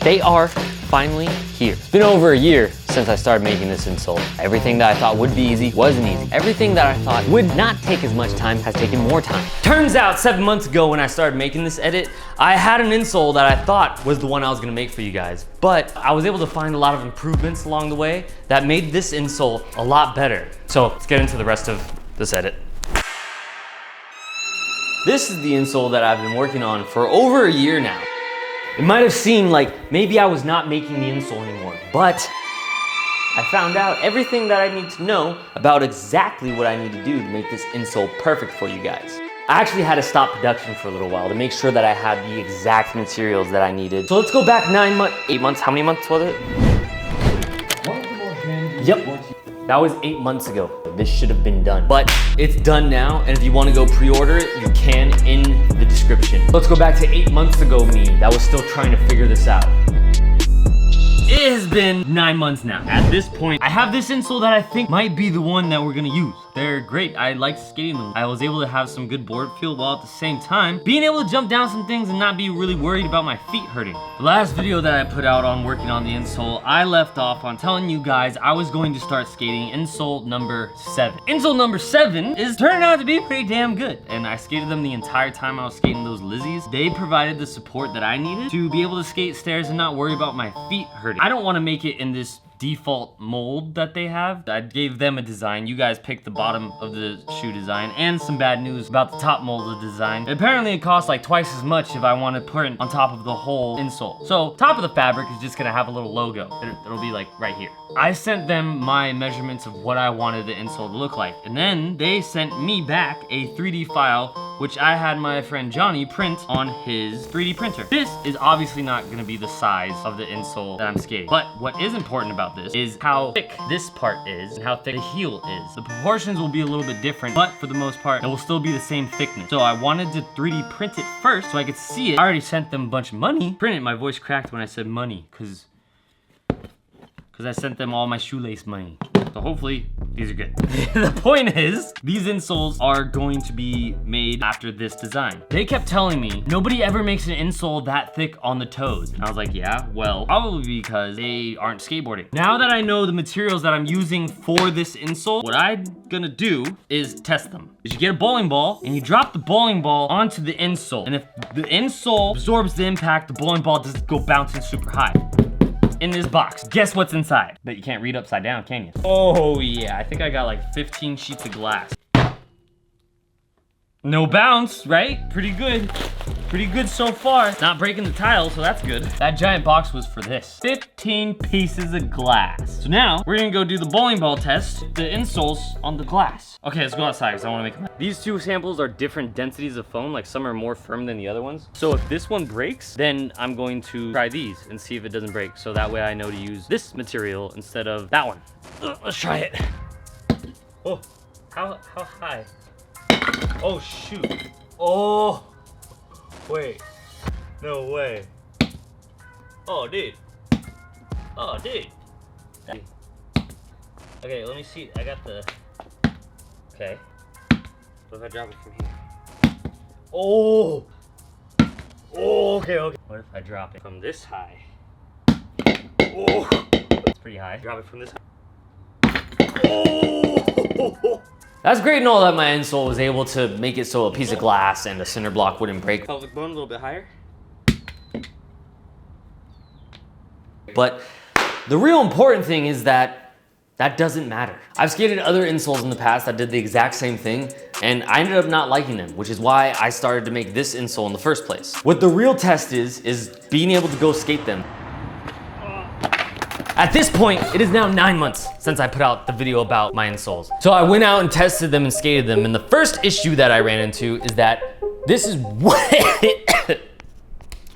they are finally here. It's been over a year since I started making this insole. Everything that I thought would be easy wasn't easy. Everything that I thought would not take as much time has taken more time. Turns out 7 months ago when I started making this edit, I had an insole that I thought was the one I was gonna make for you guys. But I was able to find a lot of improvements along the way that made this insole a lot better. So let's get into the rest of this edit. This is the insole that I've been working on for over a year now. It might have seemed like maybe I was not making the insole anymore, but I found out everything that I need to know about exactly what I need to do to make this insole perfect for you guys. I actually had to stop production for a little while to make sure that I had the exact materials that I needed. So let's go back 8 months, how many months was it? Yep, that was 8 months ago. This should have been done, but it's done now. And if you want to go pre-order it, you can in the description. Let's go back to 8 months ago me that was still trying to figure this out. It has been 9 months now. At this point, I have this insole that I think might be the one that we're gonna use. They're great. I like skating them. I was able to have some good board feel while at the same time being able to jump down some things and not be really worried about my feet hurting. The last video that I put out on working on the insole, I left off on telling you guys I was going to start skating insole number 7. Insole number 7 is turning out to be pretty damn good. And I skated them the entire time I was skating those Lizzies. They provided the support that I needed to be able to skate stairs and not worry about my feet hurting. I don't want to make it in this default mold that they have. I gave them a design. You guys picked the bottom of the shoe design, and some bad news about the top mold of the design. Apparently it costs like twice as much if I want to put it on top of the whole insole. So top of the fabric is just gonna have a little logo. It'll be like right here. I sent them my measurements of what I wanted the insole to look like, and then they sent me back a 3D file, which I had my friend Johnny print on his 3D printer. This is obviously not gonna be the size of the insole that I'm skating, but what is important about this is how thick this part is and how thick the heel is. The proportions will be a little bit different, but for the most part, it will still be the same thickness. So I wanted to 3D print it first so I could see it. I already sent them a bunch of money. Print it, my voice cracked when I said money, because I sent them all my shoelace money. So hopefully these are good. The point is, these insoles are going to be made after this design. They kept telling me, nobody ever makes an insole that thick on the toes. And I was like, yeah, well, probably because they aren't skateboarding. Now that I know the materials that I'm using for this insole, what I'm gonna do is test them. Is you get a bowling ball and you drop the bowling ball onto the insole. And if the insole absorbs the impact, the bowling ball doesn't go bouncing super high. In this box, guess what's inside? But you can't read upside down, can you? Oh yeah, I think I got like 15 sheets of glass. No bounce, right? Pretty good. Pretty good so far. Not breaking the tile, so that's good. That giant box was for this. 15 pieces of glass. So now, we're gonna go do the bowling ball test, the insoles on the glass. Okay, let's go outside because I wanna make them. These two samples are different densities of foam, like some are more firm than the other ones. So if this one breaks, then I'm going to try these and see if it doesn't break. So that way I know to use this material instead of that one. Let's try it. Oh, how high? Oh shoot. Oh. Wait, no way. Oh, dude. Oh, dude. Okay, let me see. I got the. Okay. What if I drop it from here? Oh. Oh, okay. What if I drop it from this high? Oh. It's pretty high. Drop it from this high. Oh. That's great and all that my insole was able to make it so a piece of glass and a cinder block wouldn't break. Pelvic bone a little bit higher. But the real important thing is that doesn't matter. I've skated other insoles in the past that did the exact same thing, and I ended up not liking them, which is why I started to make this insole in the first place. What the real test is being able to go skate them. At this point, it is now 9 months since I put out the video about my insoles. So I went out and tested them and skated them, and the first issue that I ran into is that this is way...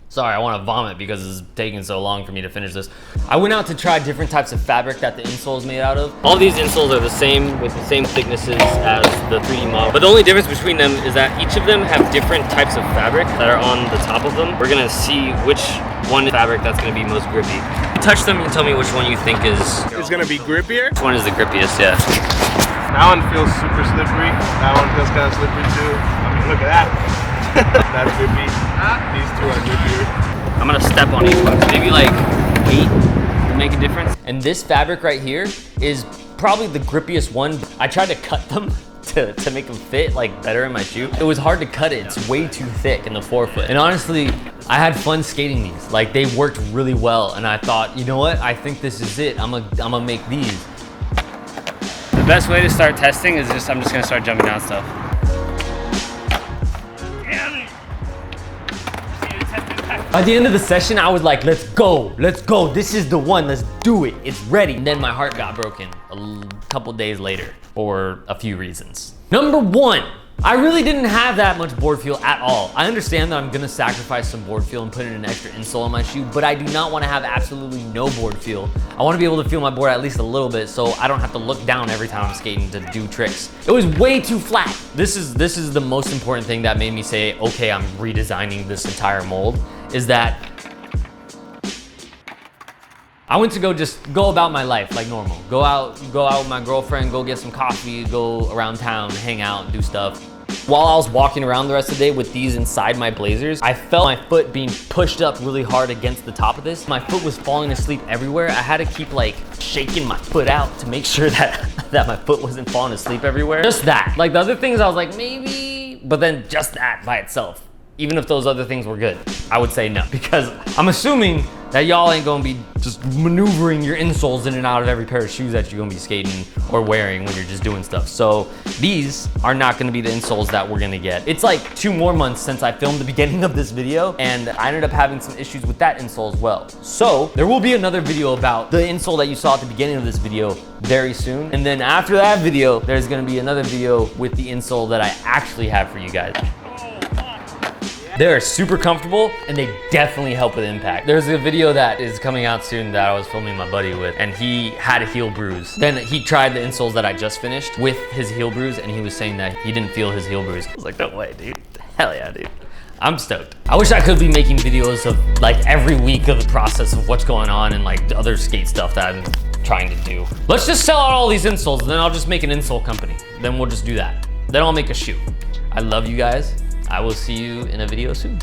Sorry, I want to vomit because it's taking so long for me to finish this. I went out to try different types of fabric that the insole is made out of. All these insoles are the same, with the same thicknesses as the 3D model. But the only difference between them is that each of them have different types of fabric that are on the top of them. We're gonna see which one fabric that's gonna be most grippy. Touch them and tell me which one you think is... It's gonna be grippier? Which one is the grippiest, yeah. That one feels super slippery. That one feels kind of slippery too. I mean, look at that. That's grippy. These two are grippier. I'm gonna step on each one. Maybe like 8 to make a difference. And this fabric right here is probably the grippiest one. I tried to cut them to make them fit like better in my shoe. It was hard to cut it. It's way too thick in the forefoot. And honestly, I had fun skating these. Like they worked really well. And I thought, you know what? I think this is it. I'm gonna make these. The best way to start testing is I'm just gonna start jumping down stuff. By the end of the session, I was like, let's go, this is the one, let's do it, it's ready. And then my heart got broken a couple days later for a few reasons. Number 1, I really didn't have that much board feel at all. I understand that I'm gonna sacrifice some board feel and put in an extra insole on my shoe, but I do not wanna have absolutely no board feel. I wanna be able to feel my board at least a little bit so I don't have to look down every time I'm skating to do tricks. It was way too flat. This is the most important thing that made me say, okay, I'm redesigning this entire mold, is that I went to just go about my life like normal. Go out with my girlfriend, go get some coffee, go around town, hang out, do stuff. While I was walking around the rest of the day with these inside my blazers, I felt my foot being pushed up really hard against the top of this. My foot was falling asleep everywhere. I had to keep like shaking my foot out to make sure that my foot wasn't falling asleep everywhere. Just that. Like the other things I was like, maybe, but then just that by itself. Even if those other things were good, I would say no. Because I'm assuming that y'all ain't gonna be just maneuvering your insoles in and out of every pair of shoes that you're gonna be skating or wearing when you're just doing stuff. So these are not gonna be the insoles that we're gonna get. It's like 2 more months since I filmed the beginning of this video, and I ended up having some issues with that insole as well. So there will be another video about the insole that you saw at the beginning of this video very soon. And then after that video, there's gonna be another video with the insole that I actually have for you guys. They're super comfortable and they definitely help with impact. There's a video that is coming out soon that I was filming my buddy with, and he had a heel bruise. Then he tried the insoles that I just finished with his heel bruise, and he was saying that he didn't feel his heel bruise. I was like, no way, dude. Hell yeah, dude. I'm stoked. I wish I could be making videos of like every week of the process of what's going on and like the other skate stuff that I'm trying to do. Let's just sell out all these insoles and then I'll just make an insole company. Then we'll just do that. Then I'll make a shoe. I love you guys. I will see you in a video soon.